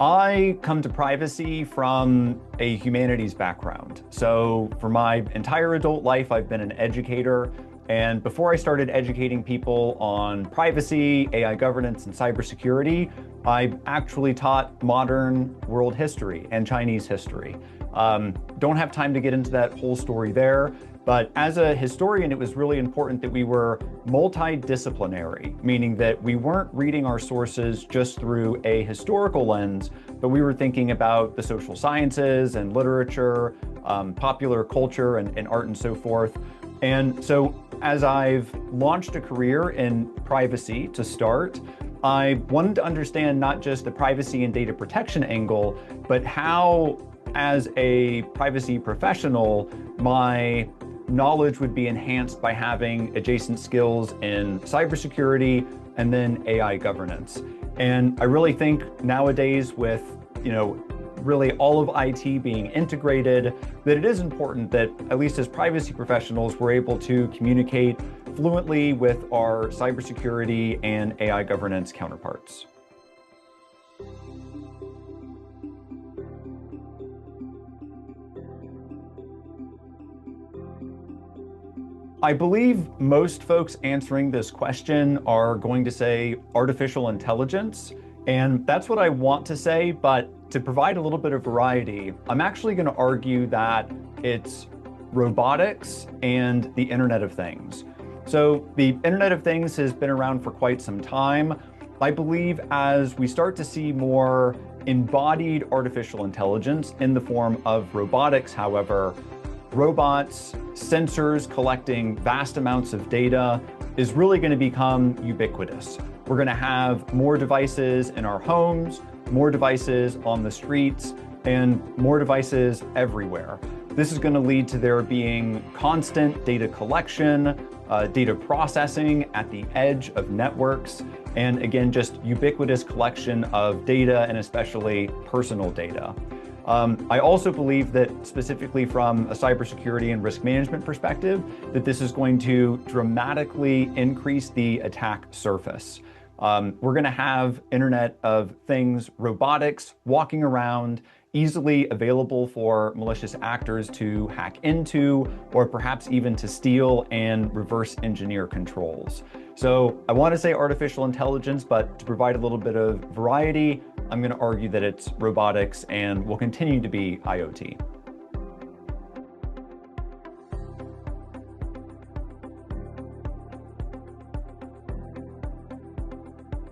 I come to privacy from a humanities background. So for my entire adult life, I've been an educator. And before I started educating people on privacy, AI governance, and cybersecurity, I actually taught modern world history and Chinese history. Don't have time to get into that whole story there, but as a historian, it was really important that we were multidisciplinary, meaning that we weren't reading our sources just through a historical lens, but we were thinking about the social sciences and literature, popular culture and art and so forth. And so as I've launched a career in privacy to start, I wanted to understand not just the privacy and data protection angle, but how, as a privacy professional, my knowledge would be enhanced by having adjacent skills in cybersecurity and then AI governance. And I really think nowadays with, really all of IT being integrated, that it is important that, at least as privacy professionals, we're able to communicate fluently with our cybersecurity and AI governance counterparts. I believe most folks answering this question are going to say artificial intelligence, and that's what I want to say, but to provide a little bit of variety, I'm actually going to argue that it's robotics and the Internet of Things. So the Internet of Things has been around for quite some time. I believe as we start to see more embodied artificial intelligence in the form of robotics, however, robots, sensors collecting vast amounts of data is really going to become ubiquitous. We're going to have more devices in our homes, more devices on the streets, and more devices everywhere. This is going to lead to there being constant data collection, data processing at the edge of networks, and again, just ubiquitous collection of data and especially personal data. I also believe that specifically from a cybersecurity and risk management perspective, that this is going to dramatically increase the attack surface. We're going to have Internet of Things robotics walking around, easily available for malicious actors to hack into, or perhaps even to steal and reverse engineer controls. So I want to say artificial intelligence, but to provide a little bit of variety, I'm going to argue that it's robotics and will continue to be IoT.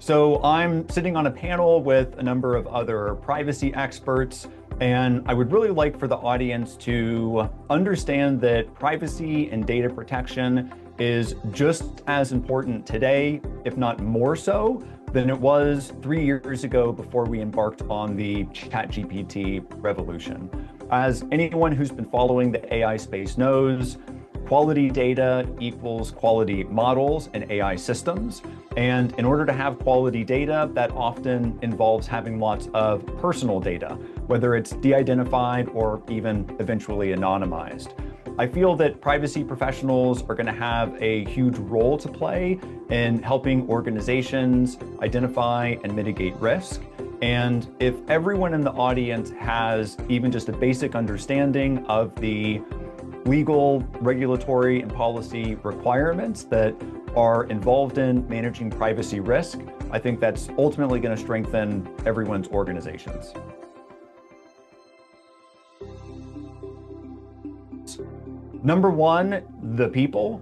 So I'm sitting on a panel with a number of other privacy experts, and I would really like for the audience to understand that privacy and data protection is just as important today, if not more so, than it was 3 years ago before we embarked on the ChatGPT revolution. As anyone who's been following the AI space knows, quality data equals quality models and AI systems. And in order to have quality data, that often involves having lots of personal data, whether it's de-identified or even eventually anonymized. I feel that privacy professionals are going to have a huge role to play in helping organizations identify and mitigate risk. And if everyone in the audience has even just a basic understanding of the legal, regulatory, and policy requirements that are involved in managing privacy risk, I think that's ultimately going to strengthen everyone's organizations. Number one, the people.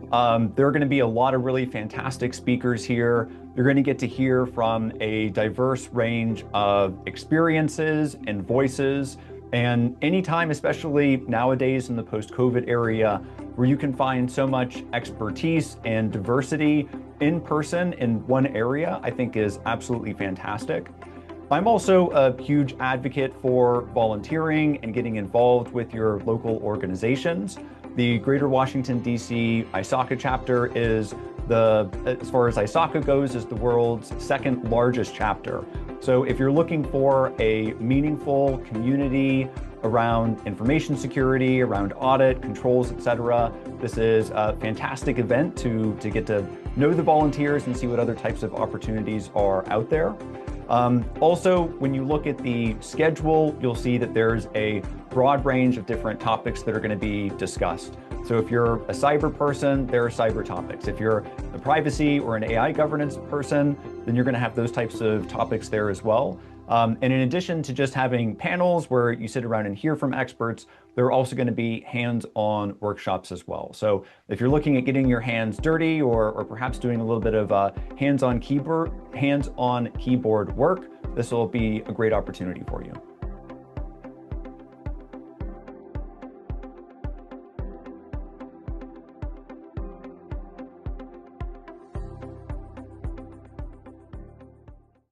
There are going to be a lot of really fantastic speakers here. You're going to get to hear from a diverse range of experiences and voices. And anytime, especially nowadays in the post-COVID area, where you can find so much expertise and diversity in person in one area, I think is absolutely fantastic. I'm also a huge advocate for volunteering and getting involved with your local organizations. The Greater Washington, D.C. ISACA chapter is as far as ISACA goes, is the world's second largest chapter. So if you're looking for a meaningful community around information security, around audit, controls, etc., this is a fantastic event to get to know the volunteers and see what other types of opportunities are out there. Also, when you look at the schedule, you'll see that there's a broad range of different topics that are going to be discussed. So if you're a cyber person, there are cyber topics. If you're a privacy or an AI governance person, then you're going to have those types of topics there as well. And in addition to just having panels where you sit around and hear from experts, there are also going to be hands-on workshops as well. So if you're looking at getting your hands dirty or perhaps doing a little bit of hands-on keyboard work, this will be a great opportunity for you.